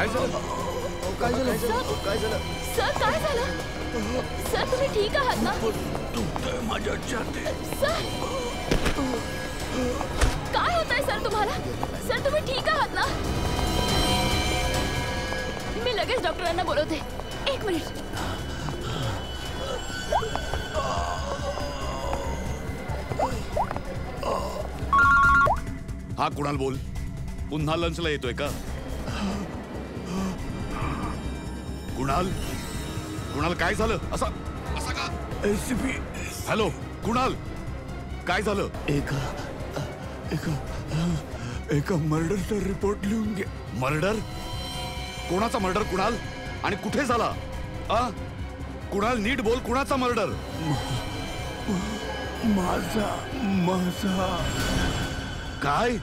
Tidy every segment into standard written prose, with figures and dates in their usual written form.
काय झालं? काय झालं? काय झालं? सर काय झालं? सर तुम्ही ठीक आहात ना? दुखतंय माझ्या छातीत. सर काय होतंय सर तुम्हाला? सर तुम्ही ठीक आहात ना? मी लगेच डॉक्टरांना बोलवते. 1 मिनिट. हा कुणाल बोल. पुन्हा लंचला येतोय का? कुणाल कुणाल काय झालं? असं का? एसीपी. हॅलो कुणाल काय झालं? एका मर्डरचा रिपोर्ट लिहून घे. मर्डर? कोणाचा मर्डर कुणाल? आणि कुठे झाला? कुणाल नीट बोल. कुणाचा मर्डर? माझा. काय?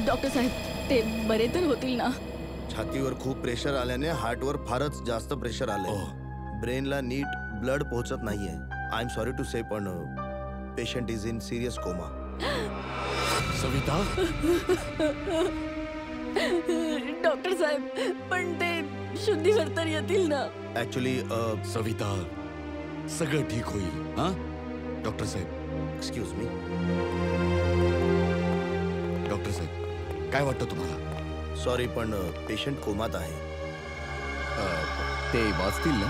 डॉक्टर साहेब ते बरे तर होतील ना? छातीवर खूप प्रेशर आल्याने हार्टवर फारच जास्त प्रेशर आलंय. ब्रेनला नीट ब्लड पोहोचत नाहीये. I am sorry to say पण patient is in serious coma. Savita. Doctor साहेब पण ते शुद्धीवर तर येतील ना? ऍक्च्युली सविता सगळं ठीक होईल. हा डॉक्टर साहेब. Excuse me. डॉक्टर साहेब काय वाटतं तुम्हाला? सॉरी पण पेशंट कोमात आहे. ते वाचतील ना?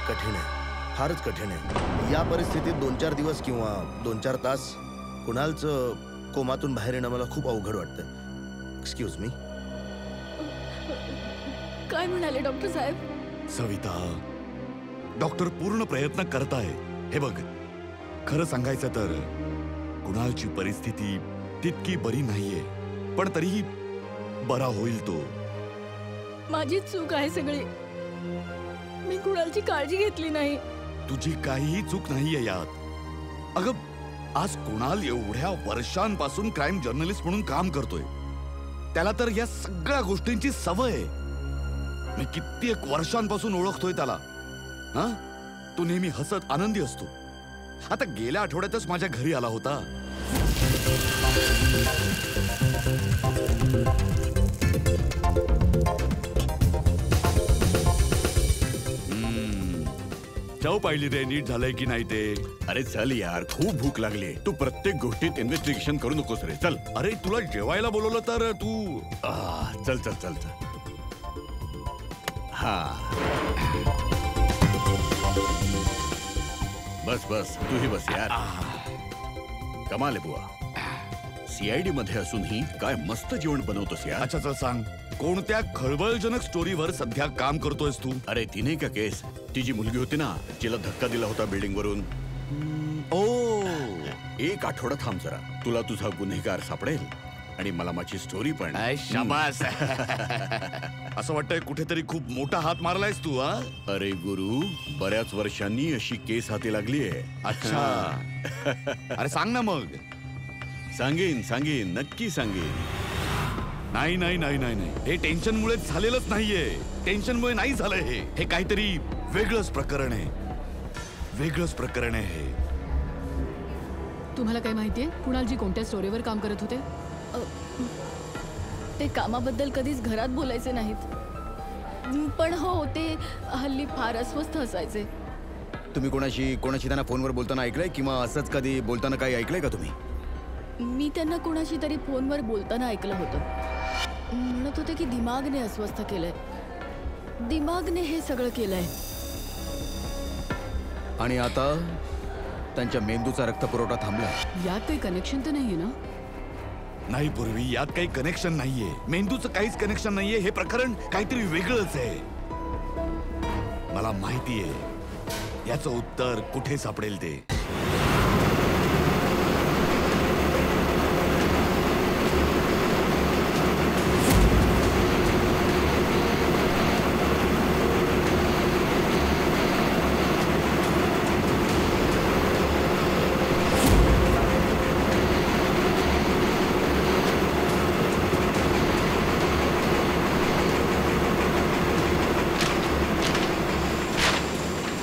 कठीण आहे. फारच कठीण आहे. या परिस्थितीत 2-4 दिवस किंवा 2-4 तास कुणालचं कोमातून बाहेर येणं मला खूप अवघड वाटतंय. Excuse me. काय म्हणाले डॉक्टर साहेब? सविता डॉक्टर पूर्ण प्रयत्न करताय. हे बघ खरं सांगायचं तर कुणालची परिस्थिती तितकी बरी नाहीये पण तरीही बरा होईल तो. माझी चूक आहे सगळी. मी कुणालची काळजी घेतली नाही. तुझी काहीही चूक नाहीये यात. अगं आज कुणाल एवढ्या वर्षांपासून क्राईम जर्नलिस्ट म्हणून काम करतोय. त्याला तर या सगळ्या गोष्टींची सवय आहे. मी कित्येक वर्षांपासून ओळखतोय त्याला. हा तो नेहमी हसत आनंदी असतो. आता गेल्या आठवड्यातच माझ्या घरी आला होता. चव पाहिली रे नीट झालंय की नाही ते? अरे चल यार खूप भूक लागली. तू प्रत्येक गोष्टीत इन्व्हेस्टिगेशन करू नकोस रे. चल. अरे तुला जेवायला बोलवलं तर तू. चल चल चल चल. हा बस बस तूही बस यार. कमाल आहे बुवा. सीआयडी मध्ये असूनही काय मस्त जेवण बनवतोस यार. अच्छा चल सांग कोणत्या खळबळजनक स्टोरीवर सध्या काम करतोयस तू? अरे ती नाही का केस ती जी मुलगी होती ना जिला धक्का दिला होता बिल्डिंग वरून. ओ 1 आठवडा थांब जरा. तुला तुझा गुन्हेगार सापडेल आणि मला माझी स्टोरी पण. शाबास. असं वाटतंय कुठेतरी खूप मोठा हात मारलायस तू. हा अरे गुरु बऱ्याच वर्षांनी अशी केस हाती लागलीये. अच्छा. अरे सांग ना मग. सांगेन सांगेन नक्की सांगेन. नाही नाही नाही नाही नाही हे टेन्शनमुळे झालेलंच नाहीये. टेन्शनमुळे नाही झालंय हे. हे काहीतरी वेगळंच प्रकरण आहे. वेगळंच प्रकरण आहे हे. तुम्हाला काय माहितीये कुणालजी कोणत्या स्टोरीवर काम करत होते? ते कामाबद्दल कधीच घरात बोलायचे नाहीत. पण हो ते हल्ली फार अस्वस्थ असायचे. तुम्ही कोणाशी त्यांना फोनवर बोलताना ऐकलंय किंवा असंच कधी बोलताना काही ऐकलंय का तुम्ही? मी त्यांना कोणाशी तरी फोनवर बोलताना ऐकलं होतं. म्हणत होते की दिमागने अस्वस्थ केलंय. दिमागने हे सगळं केलंय. आणि आता त्यांच्या मेंदूचा रक्तपुरवठा थांबला. यात काही कनेक्शन तर नाहीये ना? नाही पूर्वी यात काही कनेक्शन नाहीये. मेंदूचं काहीच कनेक्शन नाहीये. हे प्रकरण काहीतरी वेगळंच आहे. मला माहितीये याचं उत्तर कुठे सापडेल ते.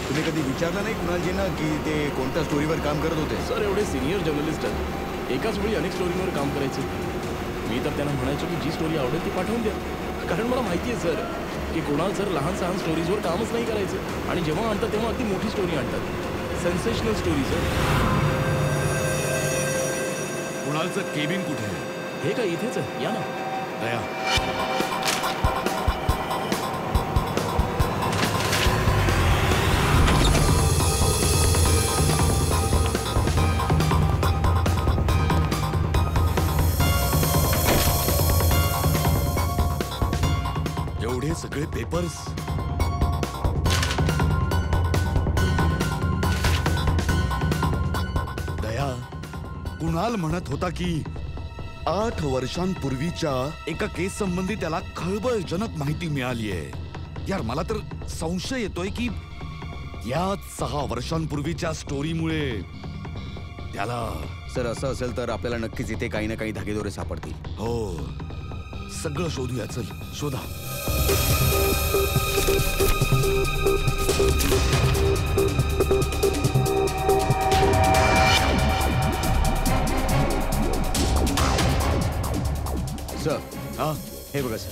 तुम्ही कधी विचारलं नाही कुणालजींना की ते कोणत्या स्टोरीवर काम करत होते? सर एवढे सिनियर जर्नलिस्ट आहेत, एकाच वेळी अनेक स्टोरीवर काम करायचे. मी तर त्यांना म्हणायचो की जी स्टोरी आवडेल ती पाठवून द्या, कारण मला माहिती आहे सर की कुणाल सर लहान सहान स्टोरीजवर कामच नाही करायचं आणि जेव्हा आणतात तेव्हा अगदी मोठी स्टोरी आणतात, सेन्सेशनल स्टोरी. सर कुणालचं केबिन कुठे आहे? हे काय इथेच आहे, या ना. दया, एवढे सगळे पेपर्स. दया, कुणाल म्हणत होता की 8 वर्षांपूर्वीच्या एका केस संबंधी त्याला खळबळजनक माहिती मिळाली आहे. यार मला तर संशय येतोय की याच 6 वर्षांपूर्वीच्या स्टोरीमुळे त्याला. सर असं असेल तर आपल्याला नक्कीच इथे काही ना काही धागेदोरे सापडतील. हो, सगळं शोधूया. चल शोधा. सर हा, हे बघा सर,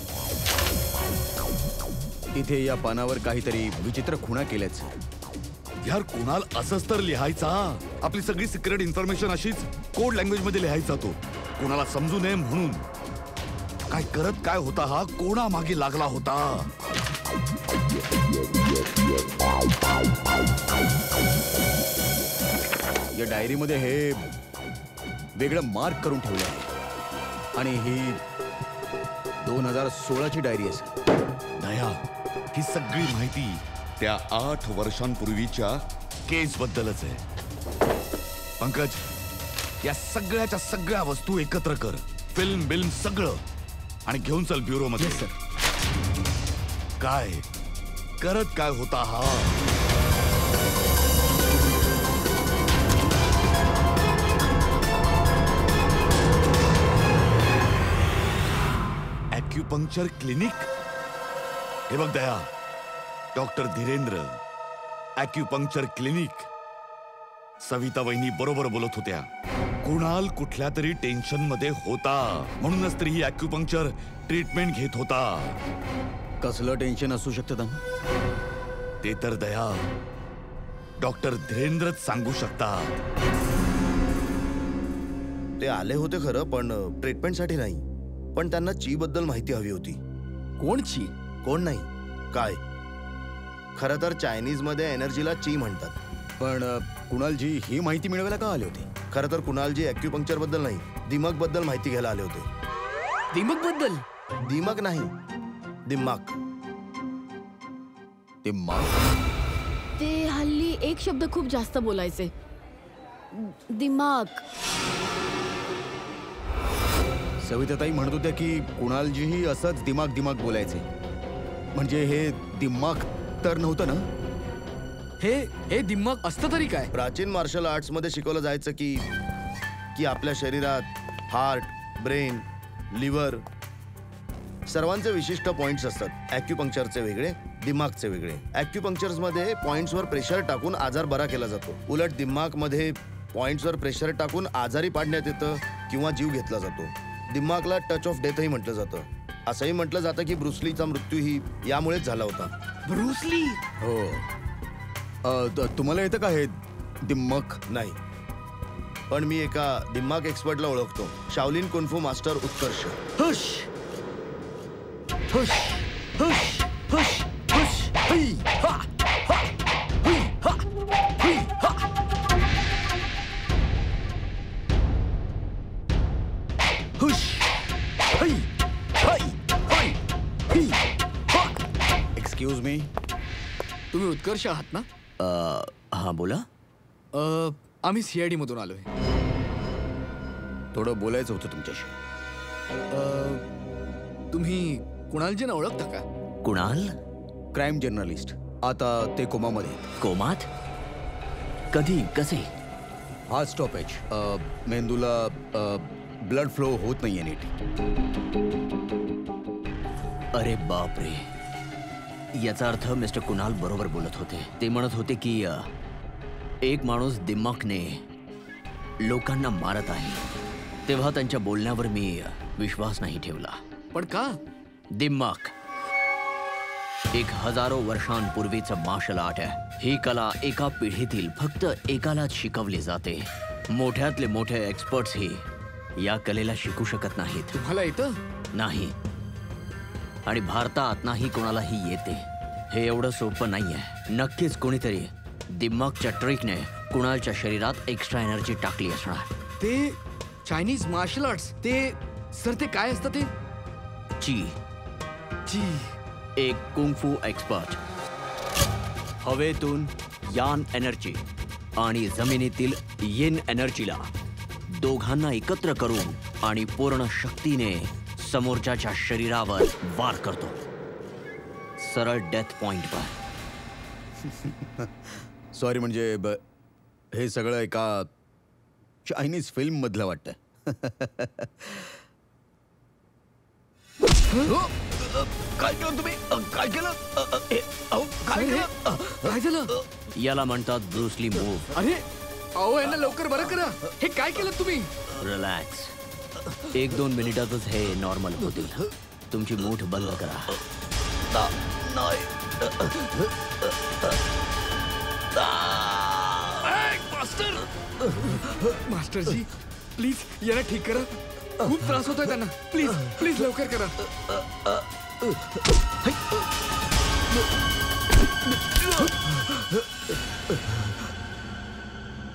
इथे या पानावर काहीतरी विचित्र खुणा केल्याच. यार कुणाल असंच तर लिहायचा. आपली सगळी सिक्रेट इन्फॉर्मेशन अशीच कोड लँग्वेज मध्ये लिहायचा तो, कोणाला समजू नये म्हणून. काय करत काय होता हा, कोणा मागे लागला होता. या डायरीमध्ये हे वेगळं मार्क करून ठेवलं आहे आणि ही 2016ची डायरी आहे सर. दया, ही सगळी माहिती त्या 8 वर्षांपूर्वीच्या केस बद्दलच आहे. पंकज, या सगळ्याच्या सगळ्या वस्तू एकत्र कर, फिल्म बिल्म सगळं, आणि घेऊन चल ब्युरो मध्ये. काय करत काय होता हा. Acupuncture clinic. हे बघ Daya, doctor Dhirendra, acupuncture clinic. Savita वहिनी बरोबर बोलत होत्या. कुणाल कुठल्या तरी टेन्शन मध्ये होता, म्हणूनच तरी ही ॲक्युपंक्चर ट्रीटमेंट घेत होता. कसलं टेन्शन असू शकतं त्यांना? ते तर दया डॉक्टर धीरेंद्रच सांगू शकतात. ते आले होते खरं, पण ट्रीटमेंटसाठी नाही. पण त्यांना ची बद्दल माहिती हवी होती. कोणची? कोण नाही, काय. खरं तर चायनीज मध्ये एनर्जीला ची म्हणतात. पण कुणालजी ही माहिती मिळवायला का आले होते? खरं तर कुणालजी ॲक्युपंक्चर बद्दल नाही, दिमाग बद्दल माहिती घ्यायला आले होते. दिमाग बद्दल? दिमाग नाही, दिमाग. ते मार्क. ते हल्ली एक शब्द खूप जास्त बोलायचे, दिमाग. सविताताई म्हणत होत्या की कुणालजीही असंच दिमाग दिमाग बोलायचे. म्हणजे हे दिमाग तर नव्हतं ना? हे दिमाग असतं तरी काय? प्राचीन मार्शल आर्ट्स मध्ये शिकवलं जायचं की आपल्या शरीरात हार्ट, ब्रेन, लिव्हर सर्वांचे विशिष्ट पॉइंट्स असतात. ॲक्युपंक्चरचे वेगळे, दिमागचे वेगळे. ॲक्युपंक्चर्स मध्ये पॉइंट्सवर प्रेशर टाकून आजार बरा केला जातो. उलट दिमाग मध्ये पॉइंट्सवर प्रेशर टाकून आजारी पाडण्यात येतं किंवा जीव घेतला जातो. दिमागला टच ऑफ डेथही म्हटलं जातं. असंही म्हटलं जातं की ब्रुसलीचा मृत्यूही यामुळेच झाला होता. ब्रूसली? हो. तुम्हाला येतं का हे दिमाग? नाही, पण मी एका दिमाग एक्सपर्टला ओळखतो. शाओलिन कुंफू मास्टर उत्कर्ष. हुश हुश हुश हुश हुश हुई हा हा हुई हा हुई हा हुश है है है ही एक्सक्यूज मी. तुम्ही उत्कर्ष आहात ना? हां बोला. आम्ही CID मधून आलोय. थोडं बोलायचं होतं तुमच्याशी. तुम्ही कुणालजींना ओळखता का? कुणाल? Crime journalist. आता ते कोमामध्ये. कोमात? कधी? कसे? Heart stoppage. मेंदूला ब्लड फ्लो होत नाहीये नीट. अरे बाप रे. याचा अर्थ मिस्टर कुणाल बरोबर बोलत होते. ते म्हणत होते की एक माणूस दिमागने लोकांना मारत आहे. तेव्हा त्यांच्या बोलण्यावर मी विश्वास नाही ठेवला. पण का? दिमाग एक हजारो वर्षांपूर्वीचं मार्शल आर्ट आहे. ही कला एका पिढीतील फक्त एकालाच शिकवली जाते. मोठ्यातले मोठे एक्सपर्ट्स ही या कलेला शिकू शकत नाहीत. तुम्हाला येतं? नाही. आणि भारतात नाही कोणालाही येते. हे एवढं सोपं नाहीये. नक्कीच कोणीतरी दिमागच्या ट्रिकने कुणालच्या शरीरात एक्स्ट्रा एनर्जी टाकली असणार. ते चायनीज मार्शल आर्ट्स ते सर ते काय असतं ते? ची. जी. एक कुंगफू एक्सपर्ट. हवेतून यान एनर्जी आणि जमिनीतील येन एनर्जीला दोघांना एकत्र करून आणि पूर्ण शक्तीने समोरच्याच्या शरीरावर वार करतो. सरळ डेथ पॉइंटवर. सॉरी म्हणजे हे सगळं एका चायनीज फिल्म मधलं वाटतंय. काय केलं तुम्ही? काय केलं? काय केलं? काय झालं? याला म्हणतात ब्रूसली मूव्ह. अरे अहो यांना लवकर बरं करा. हे काय केलं तुम्ही? रिलॅक्स. 1-2 मिनिटातच हे नॉर्मल होतील. तुमची मूठ बंद करा. मास्टरजी प्लीज याला ठीक करा. खूप त्रास होतोय त्यांना. प्लीज प्लीज लवकर करा.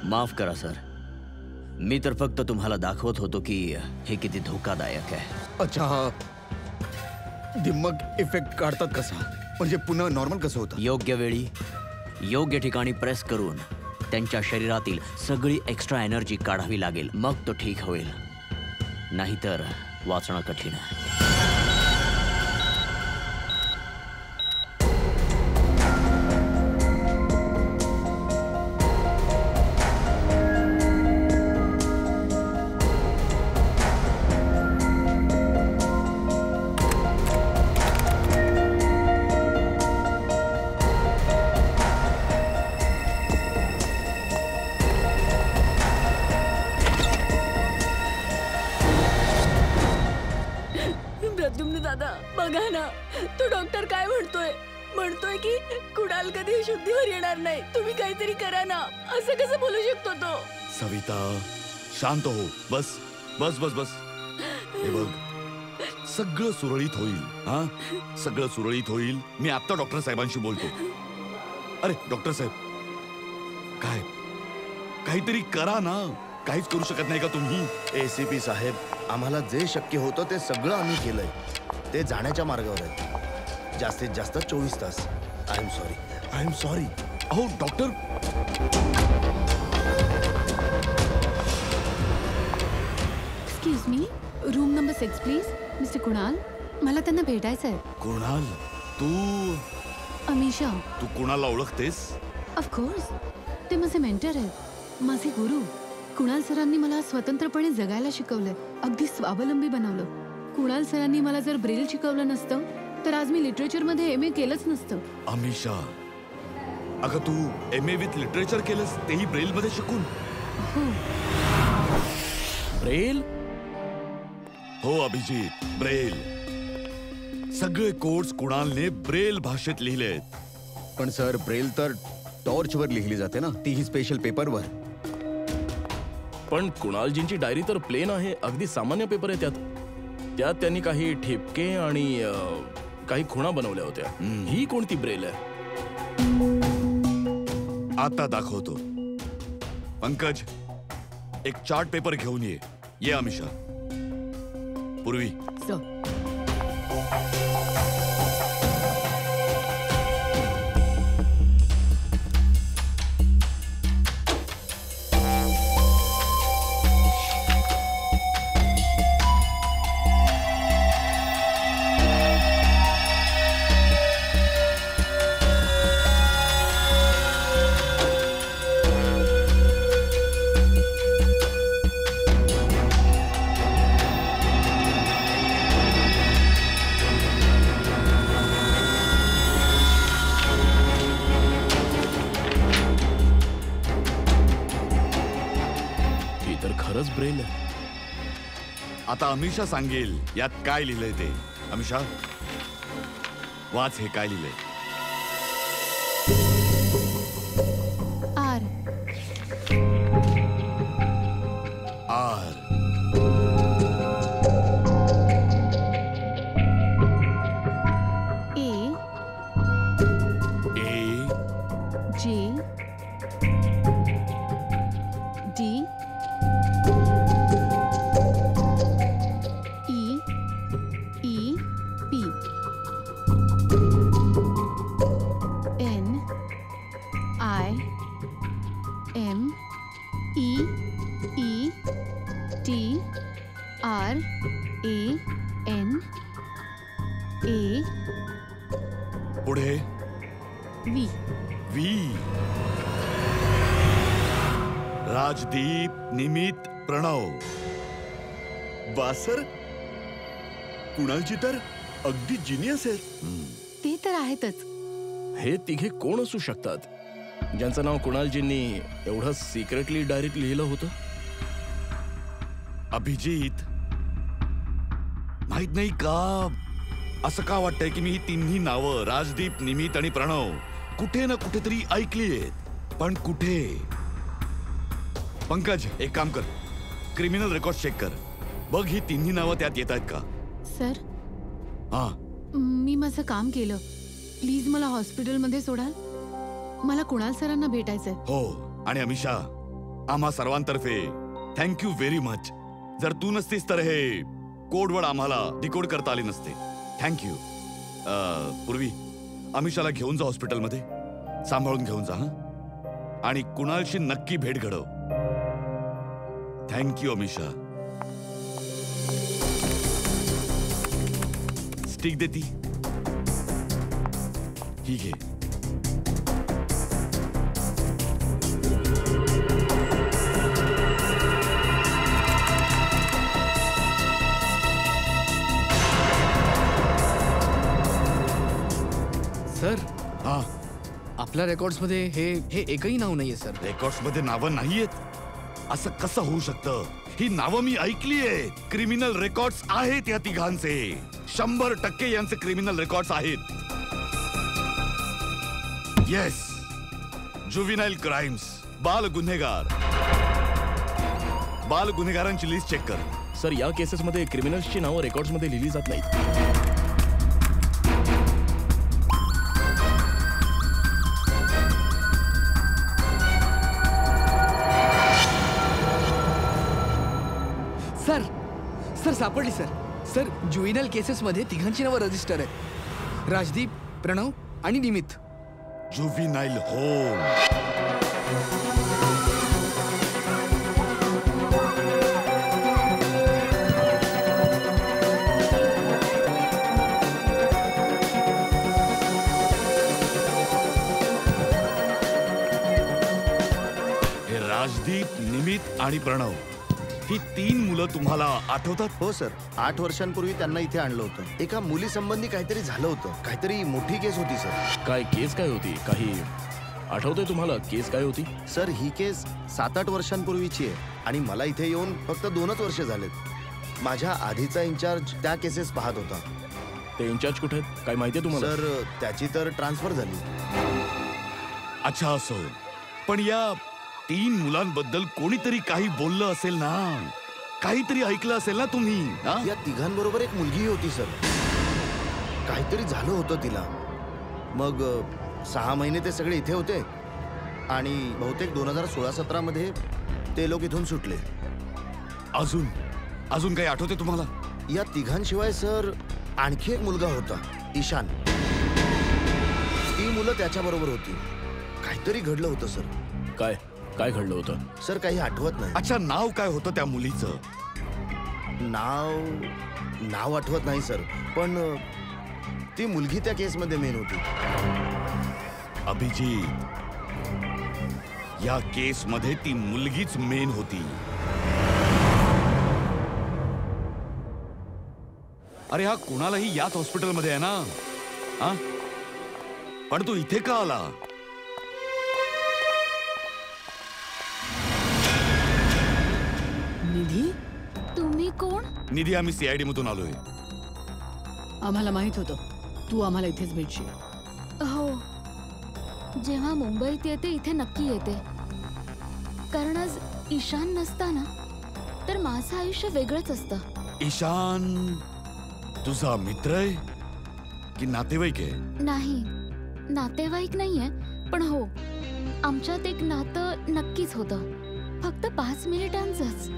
माफ करा सर. मी तर फक्त तुम्हाला दाखवत होतो की हे किती धोकादायक आहे. अच्छा हा दिमाग इफेक्ट काढतात कसा? म्हणजे पुन्हा नॉर्मल कसं होतं? योग्य वेळी योग्य ठिकाणी प्रेस करून त्यांच्या शरीरातील सगळी एक्स्ट्रा एनर्जी काढावी लागेल. मग तो ठीक होईल. नाहीतर वाचणं कठीण आहे. प्रद्युम्न दादा बघा ना, तो डॉक्टर काय म्हणतोय. म्हणतोय की कुणाल कधी शुद्धीवर येणार नाही. तुम्ही काहीतरी करा ना. असं कसं बोलू शकतो तो? सविता शांत हो. बस बस बस बस. हे बघ सगळं सुरळीत होईल. हा सगळं सुरळीत होईल. मी आता डॉक्टर साहेबांशी बोलतो. अरे डॉक्टर साहेब काय काहीतरी करा ना. काहीच करू शकत नाही का तुम्ही? ACP साहेब आम्हाला जे शक्य होतं ते सगळं आम्ही केलंय. ते जाण्याच्या मार्गावर आहेत. जास्तीत जास्त 24 तास. I am sorry. अहो doctor excuse me. Room number 6 please. Mister Kunal, मला त्यांना भेटायचं आहे. कुणाल तू अमिशा. तू कुणाला ओळखतेस? ऑफकोर्स. ते माझे मेंटर आहेत. माझे गुरु. कुणाल सरांनी मला स्वतंत्रपणे जगायला शिकवलंय. अगदी स्वावलंबी बनवलं. कुणाल सरांनी मला जर ब्रेल शिकवलं नसतं तर आज मी लिटरेचरमध्ये MA केलंच नसतं. अमिशा अगं तू MA विथ लिटरेचर केलंस, तेही ब्रेल मध्ये शिकून? ब्रेल? हो अभिजित, ब्रेल. सगळे कोड्स कुणालने ब्रेल भाषेत लिहिलेत. पण सर ब्रेल तर टॉर्चवर लिहिली जाते ना, तीही स्पेशल पेपरवर. पण कुणालजींची डायरी तर प्लेन आहे. अगदी सामान्य पेपर आहे. त्यात त्यांनी काही ठिपके आणि काही खुणा बनवल्या होत्या. ही कोणती ब्रेल आहे? आता दाखवतो. पंकज एक चार्ट पेपर घेऊन ये. अमिशा पूर्वी सर. ही तर खरंच ब्रेल आहे. आता अमिषा सांगेल यात काय लिहिलंय ते. अमिषा वाच, हे काय लिहिलंय. R. R. A. A. J. D. E. E. P. N. I. M. E. E. T. R. A. N. A. पुढे वी. वी. राजदीप, निमित, प्रणव. वा सर, कुणालजी तर अगदी जिनियस आहेत. ते तर आहेतच. हे तिघे कोण असू शकतात ज्यांचं नाव कुणालजींनी एवढं सिक्रेटली डायरेक्ट लिहिलं होतं? अभिजित, माहित नाही का असं का वाटतंय की मी ही तिन्ही नावं राजदीप, निमित आणि प्रणव कुठे ना कुठेतरी ऐकली आहेत, पण कुठे? पंकज, एक काम कर, क्रिमिनल रेकॉर्ड चेक कर, बघ ही तिन्ही नावं त्यात येत आहेत का. सर, हा, मी माझं काम केलं. प्लीज मला हॉस्पिटलमध्ये सोडाल. मला कुणाल सरांना भेटायचंय. हो. आणि अमिषा, आम्हा सर्वांतर्फे थँक्यू व्हेरी मच. जर तू नसतीस तर हे कोडवर्ड आम्हाला डिकोड करता आले नसते. थँक्यू. पूर्वी अमिषाला घेऊन जा हॉस्पिटलमध्ये, सांभाळून घेऊन जा. हा, आणि कुणालशी नक्की भेट घडव. थँक्यू अमिषा. स्टिक देती ही घे. सर, हा, आपल्या रेकॉर्ड्स मध्ये हे एकही नाव नाहीये सर. रेकॉर्ड्स मध्ये नावं नाहीयेत? असं कसं होऊ शकतं? ही नावं मी ऐकली आहेत. क्रिमिनल रेकॉर्ड्स आहेत या तिघांचे. 100% यांचे क्रिमिनल रेकॉर्ड्स आहेत. येस, जुव्हिनाईल क्राइम्स, बाल गुन्हेगार. बाल गुन्हेगारांची लिस्ट चेक कर. सर, या केसेसमध्ये क्रिमिनल्सची नावं रेकॉर्ड्समध्ये लिहिली जात नाहीत. सर, सर सापडली सर. सर, ज्युव्हिनल केसेस मध्ये तिघांची नावं रजिस्टर आहेत. राजदीप, प्रणव आणि निमित. जुव्हिनाईल होम. हे राजदीप, निमित आणि प्रणव, ही 3 मुलं तुम्हाला आठवतात? हो सर, 8 वर्षांपूर्वी त्यांना इथे आणलं होतं. एका मुलीसंबंधी काहीतरी झालं होतं. काहीतरी मोठी केस होती सर. काय केस काय होती? काही आठवतंय तुम्हाला? केस काय होती? सर, ही केस 7-8 वर्षांपूर्वीची आहे आणि मला इथे येऊन फक्त 2च वर्ष झालेत. माझ्या आधीचा इन्चार्ज त्या केसेस पाहत होता. ते इन्चार्ज कुठे आहेत? काय माहितीये तुम्हाला? सर, त्याची तर ट्रान्सफर झाली. अच्छा, असो. पण या 3 मुलांबद्दल कोणीतरी काही बोललं असेल ना, काहीतरी ऐकलं असेल ना तुम्ही? हा? या तिघांबरोबर एक मुलगी होती सर. काहीतरी झालं होतं तिला. मग 6 महिने ते सगळे इथे होते आणि बहुतेक 2016-17 मध्ये ते लोक इथून सुटले. अजून काही आठवते तुम्हाला? या तिघांशिवाय सर आणखी एक मुलगा होता, ईशान. ती मुलं त्याच्याबरोबर होती. काहीतरी घडलं होतं सर. काय काय घडलं होतं? सर काही आठवत नाही. अच्छा, नाव काय होतं त्या मुलीचं? नाव आठवत नाही सर, पण ती मुलगी त्या केसमध्ये मेन होती. अभिजित, या केस मध्ये ती मुलगीच मेन होती. अरे हा कुणालाही याच हॉस्पिटलमध्ये आहे ना? हा, पण तू इथे का आला? निधी, तुम्ही कोण? निधी, आम्ही CID मधून आलोय. आम्हाला माहित होतं तू आम्हाला इथेच भेटशील. हो, जेव्हा मुंबईत येते इथे नक्की येते, कारण आज ईशान नसताना तर माझं आयुष्य वेगळंच असतं. ईशान तुझा मित्र आहे की नातेवाईक आहे? नाही, नातेवाईक नाहीये, पण हो, आमच्यात एक नातं नक्कीच होतं. फक्त 5 मिनिटांचंच.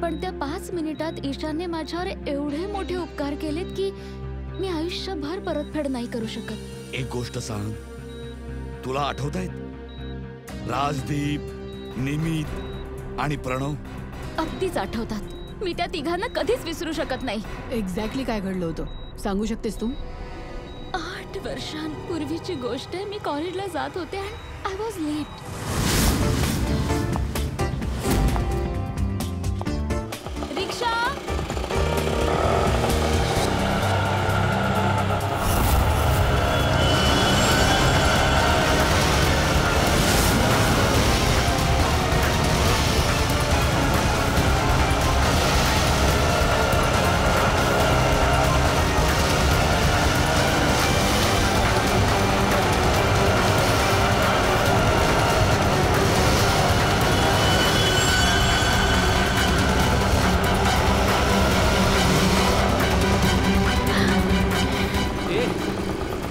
पण त्या 5 मिनिटात ईशानने माझ्यावर एवढे मोठे उपकार केलेत की मी आयुष्यभर परतफेड नाही करू शकत. एक गोष्ट सांग, तुला आठवतायत राजदीप, निमित आणि प्रणव? अगदीच आठवतात. मी त्या तिघांना कधीच विसरू शकत नाही. एक्झॅक्टली काय घडलं होतं सांगू शकतेस तू? 8 वर्षांपूर्वीची गोष्ट आहे. मी कॉलेजला जात होते आणि आय वॉज लेट. रिक्षा,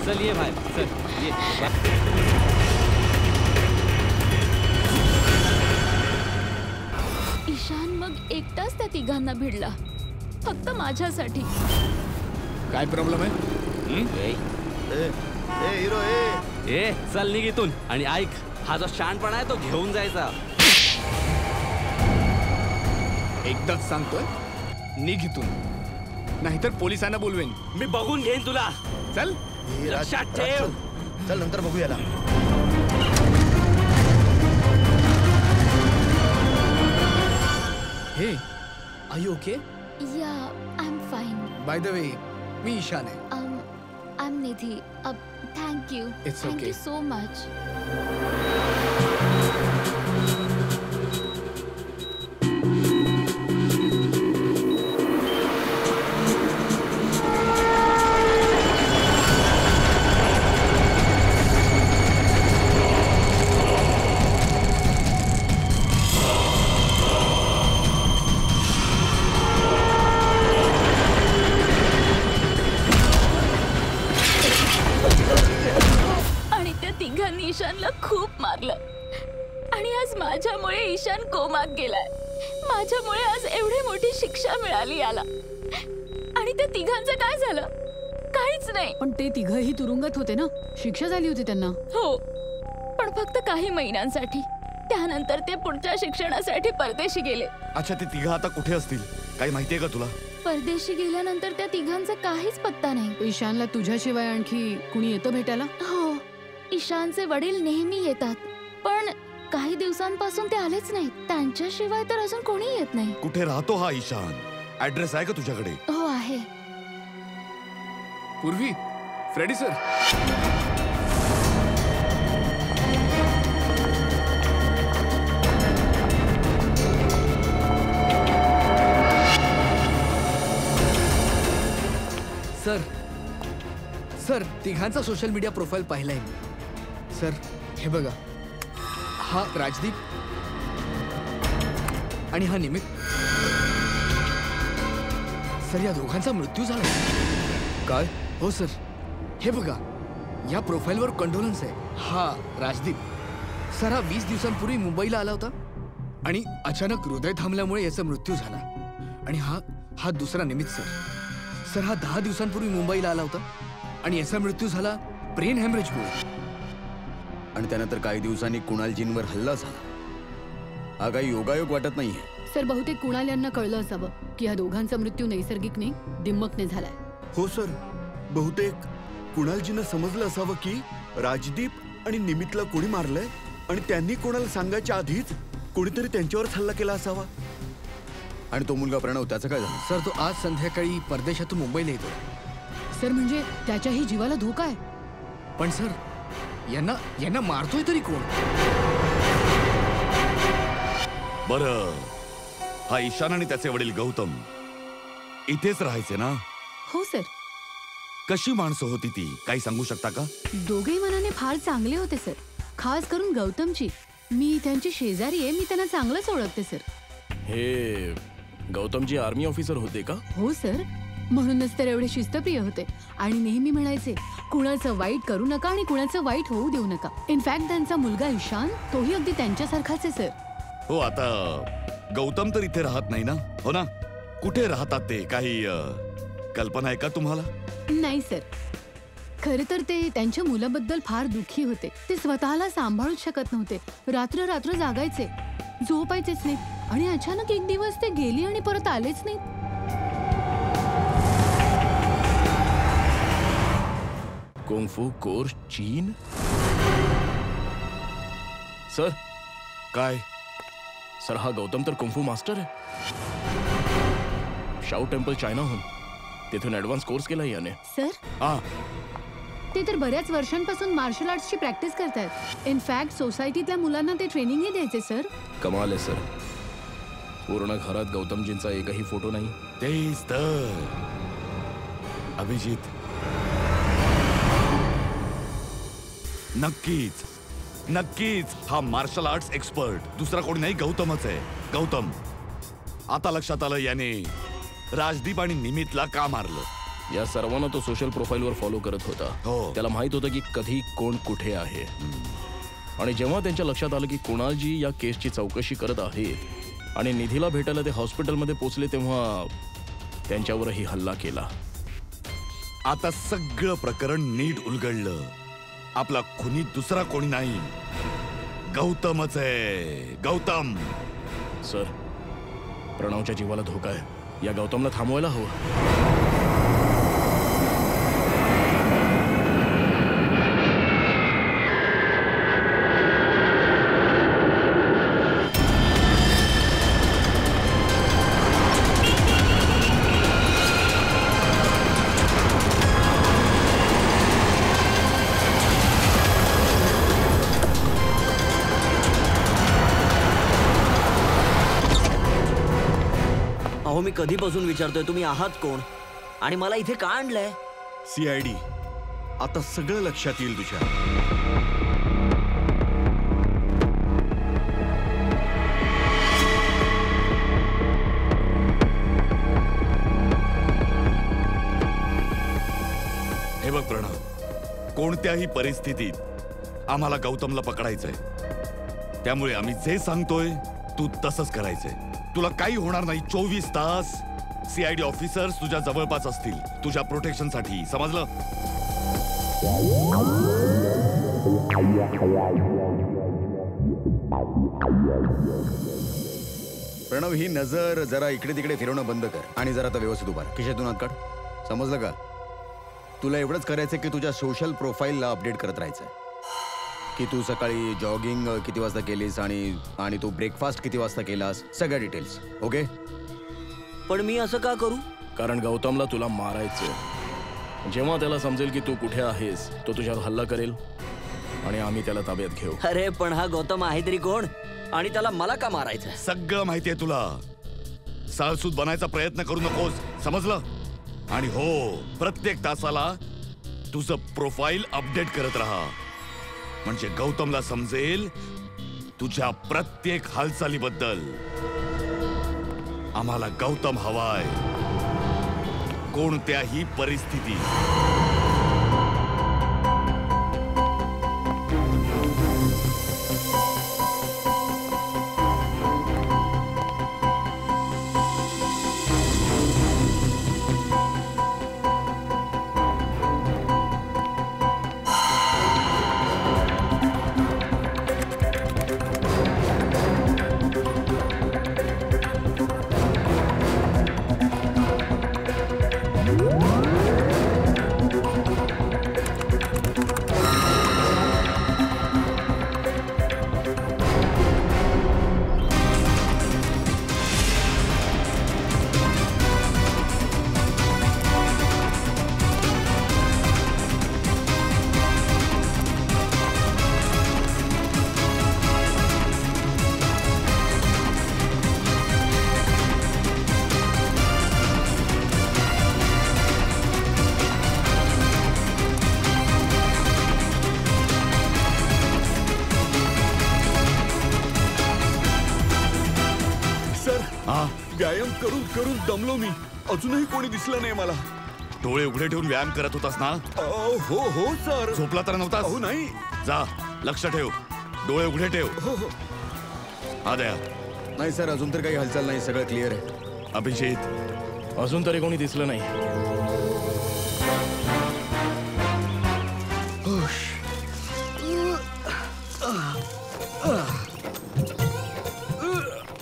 चल ये बाहेर, चल ये. ईशान मग एकटाच त्या तिघांना भिडला, फक्त माझ्यासाठी. काय प्रॉब्लेम आहे? ए, ए हिरो, ए चल निघ इथून. आणि ऐक, हा जो शहाणपणा आहे तो घेऊन जायचा. एकदाच सांगतोय, निघ इथून, नाहीतर पोलिसांना बोलवेन. मी बघून घेईन तुला. चल. लक्षात ठेव. चल नंतर बघू याला. Hey, are you okay? Yeah, I am fine. By the way, मी ईशान आहे. I am Nidhi. Thank you. It's thank okay. You so much. ईशानला खूप मारलं आणि आज माझ्यामुळे ईशान कोमात गेलाय. माझ्यामुळे आज एवढी मोठी शिक्षा मिळाली याला. आणि त्या तिघांचं काय झालं? काहीच नाही. पण ते तिघही तुरुंगात होते ना, शिक्षा झाली होती त्यांना. हो, पण फक्त काही महिन्यांसाठी. त्यानंतर ते पुढच्या शिक्षणासाठी परदेशी गेले. अच्छा, ते तिघं आता कुठे असतील? काही माहितीये का तुला? परदेशी गेल्यानंतर त्या तिघांचा काहीच पत्ता नाही. ईशानला तुझ्याशिवाय आणखी कुणी येतं भेटायला? हो, ईशानचे वडील नेहमी येतात, पण काही दिवसांपासून ते आलेच नाहीत. त्यांच्याशिवाय तर अजून कोणी येत नाही. कुठे राहतो हा ईशान? ऍड्रेस आहे का तुझ्याकडे? हो आहे. पूर्वी, फ्रेडी सर. सर, सर तिघांचा सोशल मीडिया प्रोफाईल पाहिलाय मी. सर हे बघा, हा राजदीप आणि हा निमित. सर या दोघांचा मृत्यू झाला. काय? हो सर, हे बघा, या प्रोफाईलवर कंडोलन्स आहे. हा राजदीप सर, हा 20 दिवसांपूर्वी मुंबईला आला होता आणि अचानक हृदय थांबल्यामुळे याचा मृत्यू झाला. आणि हा दुसरा निमित्त सर हा 10 दिवसांपूर्वी मुंबईला आला होता आणि याचा मृत्यू झाला ब्रेन हॅमरेजमुळे. आणि त्यानंतर काही दिवसांनी कुणालजींवर हल्ला झाला. हा काही योगायोग वाटत नाहीये. सर बहुतेक कुणाल यांना कळलं असावं की या दोघांचा मृत्यू नैसर्गिक नाही, दिम्मकने झालाय. हो सर, बहुतेक कुणालजींना समजलं असावं की राजदीप आणि निमितला कोणी मारलंय आणि त्यांनी कोणाला सांगायच्या आधीच कोणीतरी त्यांच्यावरच हल्ला केला असावा. आणि तो मुलगा प्रणव, त्याचं काय झालं? सर तो आज संध्याकाळी परदेशातून मुंबईला येतो. सर म्हणजे त्याच्याही जीवाला धोका आहे. पण सर यांना मारतोय तरी कोण? बरं, हा ईशान आणि त्याचे वडील गौतम इथेच राहायचे ना? हो सर. कशी माणसं होती ती, काही सांगू शकता का? दोघेही मनाने फार चांगले होते सर. खास करून गौतमची. मी त्यांची शेजारी आहे, मी त्यांना चांगलंच ओळखते सर. हे गौतमजी आर्मी ऑफिसर होते का? हो सर, म्हणूनच तर एवढे शिस्तप्रिय होते आणि नेहमी म्हणायचे कुणाचं वाईट करू नका आणि कुणाचं वाईट होऊ देऊ नका. इनफॅक्ट त्यांचा मुलगा ईशान तोही अगदी त्यांच्यासारखाच आहे सर. हो, आता गौतम तर इथे राहत नाही ना, हो ना? कुठे राहतात ते, काही कल्पना आहे का तुम्हाला? नाही सर, खरे तर ते त्यांच्या मुलाबद्दल फार दुःखी होते. ते स्वतःला सांभाळूच शकत नव्हते. रात्र रात्र जागायचे, झोपायचेच नाही. आणि अचानक एक दिवस ते गेली आणि परत आलेच नाही. कुंग-फू कोर्स चीन? सर काय? सर हा गौतम तर कुंग-फू मास्टर आहे. शाओ टेम्पल चायनाहून तिथून ऍडव्हान्स कोर्स केला याने. सर हा, ते तर बऱ्याच वर्षांपासून मार्शल आर्ट्सची प्रॅक्टिस करतात. इनफॅक्ट सोसायटीतल्या मुलांना ते ट्रेनिंगही द्यायचे सर. कमाल आहे सर. पूर्ण घरात गौतमजींचा एकही फोटो नाही. तेच तर. अभिजित, नक्कीच नक्कीच हा मार्शल आर्ट्स एक्सपर्ट दुसरा कोणी नाही, गौतमच आहे. गौतम. आता लक्षात आलं याने राजदीप आणि निमितला का मारलं. या सर्वांना तो सोशल प्रोफाईलवर फॉलो करत होता. हो. त्याला माहित होतं की कधी कोण कुठे आहे. आणि जेव्हा त्यांच्या लक्षात आलं की कुणालजी या केसची चौकशी करत आहेत आणि निधीला भेटायला ते हॉस्पिटलमध्ये पोहोचले, तेव्हा त्यांच्यावरही हल्ला केला. आता सगळं प्रकरण नीट उलगडलं. आपला खुनी दुसरा कोणी नाही, गौतमच आहे. गौतम. सर, प्रणवच्या जीवाला धोका आहे. या गौतमला थांबवायला हवं. अहो, मी कधीपासून विचारतोय तुम्ही आहात कोण आणि मला इथे का आणलंय? CID. आता सगळं लक्षात येईल तुझ्या. हे बघ प्रणव, कोणत्याही परिस्थितीत आम्हाला गौतमला पकडायचंय. त्यामुळे आम्ही जे सांगतोय तू तसंच करायचंय. तुला काही होणार नाही. 24 तास CID ऑफिसर्स तुझ्या जवळपास असतील, तुझ्या प्रोटेक्शनसाठी. समजलं? प्रणव, ही नजर जरा इकडे तिकडे फिरवणं बंद कर आणि जरा आता व्यवस्थित उभा राहा. खिशातून हात काढ. समजलं का? तुला एवढंच करायचंय की तुझ्या सोशल प्रोफाईलला अपडेट करत राहायचंय की तू सकाळी जॉगिंग किती वाजता केलीस आणि तू ब्रेकफास्ट किती वाजता केलास, सगळ्या डिटेल्स. ओके? पण मी असं का करू? कारण गौतमला तुला मारायचं. जेव्हा त्याला समजेल की तू कुठे आहेस, तो तुझ्यावर हल्ला करेल आणि आम्ही त्याला ताब्यात घेऊ. अरे पण हा गौतम आहे तरी कोण आणि त्याला मला का मारायचं? सगळं माहितीये तुला. साळसूद बनायचा प्रयत्न करू नकोस. समजलं? आणि हो, प्रत्येक तासाला तुझं प्रोफाईल अपडेट करत राहा, म्हणजे गौतमला समजेल तुझ्या प्रत्येक हालचालीबद्दल. आम्हाला गौतम हवाय, कोणत्याही परिस्थितीत. करून दमलो मी. अजूनही कोणी दिसलं नाही मला. डोळे उघडे ठेवून व्यायाम करत होतास ना? हो हो सर. झोपला तर नव्हतास? हो नाही. जा, लक्ष ठेव, डोळे उघडे ठेव. हो हो. हा द्या. नाही सर, अजून तर काही हालचाल नाही, सगळं क्लिअर आहे. अभिजित, अजून तरी कोणी दिसलं नाही.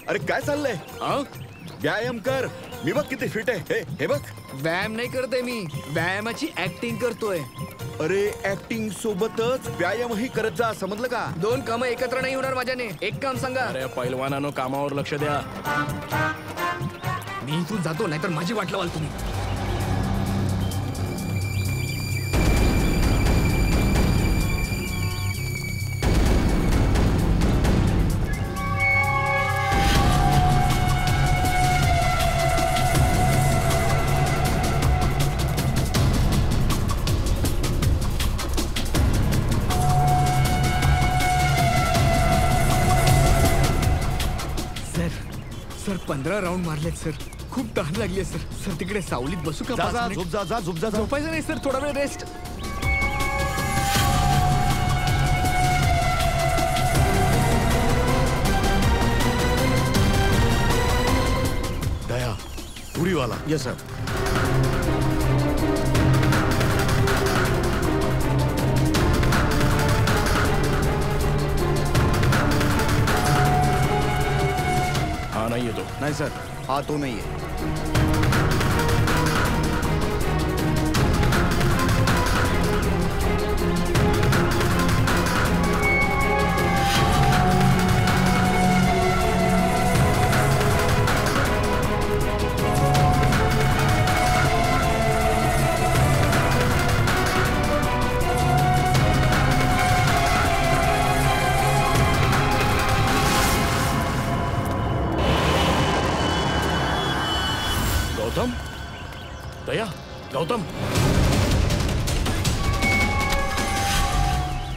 अरे काय चाललंय? व्यायाम कर. मी बघ किती फिट आहे. हे बघ. व्यायाम नाही करतोय मी, व्यायामाची ऍक्टिंग करतोय. अरे ऍक्टिंग सोबतच व्यायामही करत जा, समजलं का? 2 कामं एकत्र नाही होणार माझ्याने. एक काम सांगा. अरे पैलवानानो, कामावर लक्ष द्या. मी इथून जातो, नाहीतर माझी वाट लावाल तुम्ही. सर 15 राऊंड मारलेत सर. खूप तहान लागली आहे सर. सर तिकडे सावलीत बसू का? जा 5 जा, मिनिट? झोप जा, जा झोप जा, जा. झोपायचं नाही सर, थोडा वेळ रेस्ट. दया, पुरीवाला. Yes sir. हा नाही येतो. नाही सर, हा तो नाहीये. गौतम, दया, गौतम.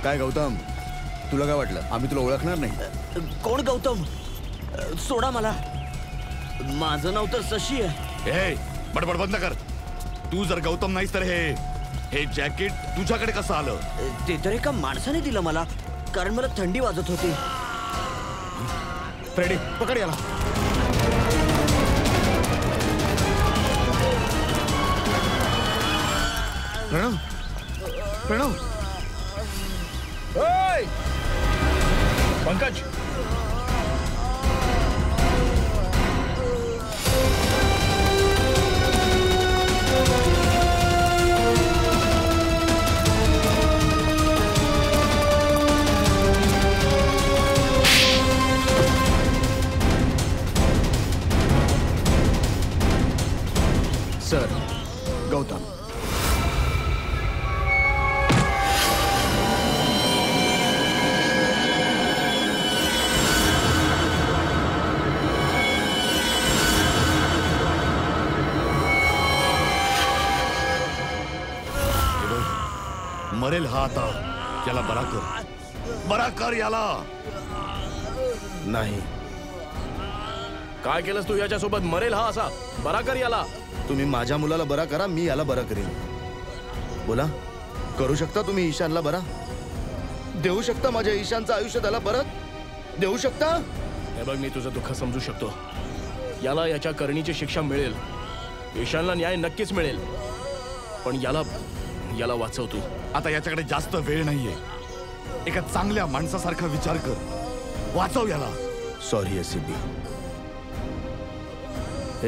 काय गौतम, तुला काय वाटलं आम्ही तुला ओळखणार नाही? कोण गौतम? सोडा मला. माझं नाव तर शशी आहे. ए, बडबड बंद कर. तू जर गौतम नाहीस तर हे जॅकेट तुझ्याकडे कसं आलं? ते तर एका माणसाने दिलं मला, कारण मला थंडी वाजत होती. फ्रेडी, पकड याला. प्रणव, प्रणव. ओय! पंकज, सर, गौतम. मरेल हा आता. याला बरा कर, बरा कर याला. नाही, काय केलंस तू याच्यासोबत? मरेल हा असा. बरा कर याला. तुम्ही माझ्या मुलाला बरा करा, मी याला बरा करेन. बोला, करू शकता तुम्ही ईशानला बरा? देऊ शकता माझ्या ईशानचं आयुष्य त्याला परत देऊ शकता? हे बघ, मी तुझं दुःख समजू शकतो. याला याच्या करणीची शिक्षा मिळेल. ईशानला न्याय नक्कीच मिळेल. पण याला वाचव तू. आता याच्याकडे जास्त वेळ नाहीये. एका चांगल्या माणसासारखा विचार कर. वाचव याला. Sorry ACP.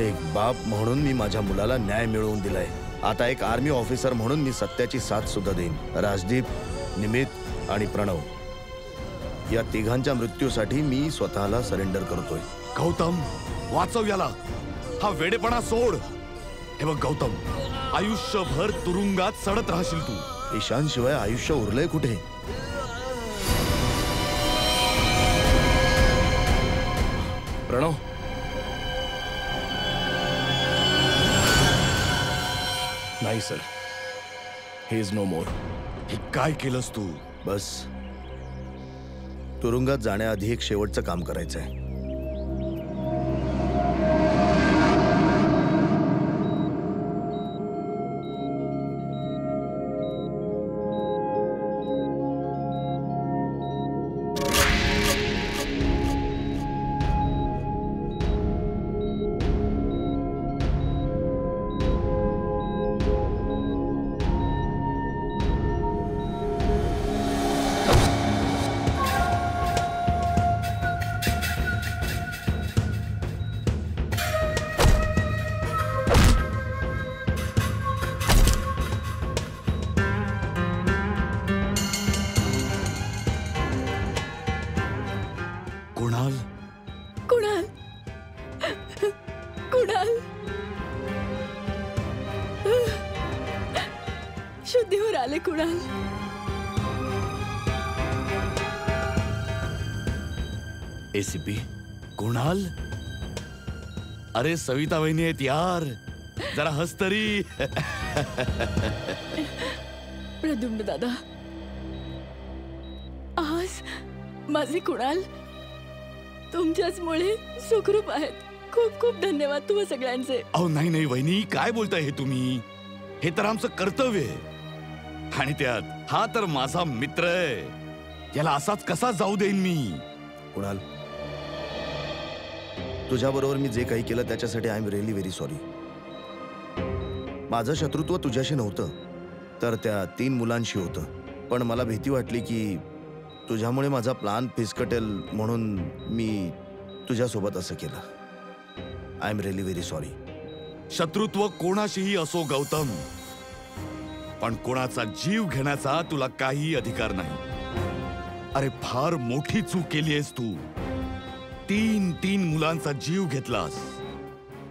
एक बाप म्हणून मी माझ्या मुलाला न्याय मिळवून दिलाय. आता एक आर्मी ऑफिसर म्हणून मी सत्याची साथ सुद्धा देईन. राजदीप, निमित आणि प्रणव या तिघांच्या मृत्यूसाठी मी स्वतःला सरेंडर करतोय. गौतम, वाचव याला. हा वेडेपणा सोड. हे बघ गौतम, आयुष्यभर तुरुंगात सडत राहशील तू. ईशान शिवाय आयुष्य उरलंय कुठे? प्रणव, नाही सर, ही इज नो मोर. हे काय केलंस तू? बस, तुरुंगात जाण्याआधी एक शेवटचं काम करायचंय. शुद्धीवर आले कुणाल. एसीपी कुणाल, अरे सविता वहिनी आहेत यार, जरा हस तरी. प्रद्युम्न दादा, आज माझे कुणाल तुमच्याचमुळे सुखरूप आहेत. खूप खूप धन्यवाद तुम्हा सगळ्यांचे. अहो नाही नाही वहिनी, काय बोलताय हे तुम्ही? हे तर आमचं कर्तव्य आहे. आणि त्यात हा तर माझा मित्र आहे, याला असाच कसा जाऊ देईन मी? कुणाल, तुझ्याबरोबर मी जे काही केलं त्याच्यासाठी I am really very sorry. माझं शत्रुत्व तुझ्याशी नव्हतं, तर त्या 3 मुलांशी होतं. पण मला भीती वाटली की तुझ्यामुळे माझा प्लान फिसकटेल, म्हणून मी तुझ्यासोबत असं केलं. I am really very sorry. शत्रुत्व कोणाशीही असो गौतम, पण कोणाचा जीव घेण्याचा तुला काही अधिकार नाही. अरे फार मोठी चूक केली आहेस तू. 3 मुलांचा जीव घेतलास.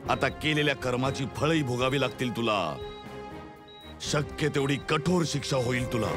आता केलेल्या कर्माची फळही भोगावी लागतील तुला. शक्य तेवढी कठोर शिक्षा होईल तुला.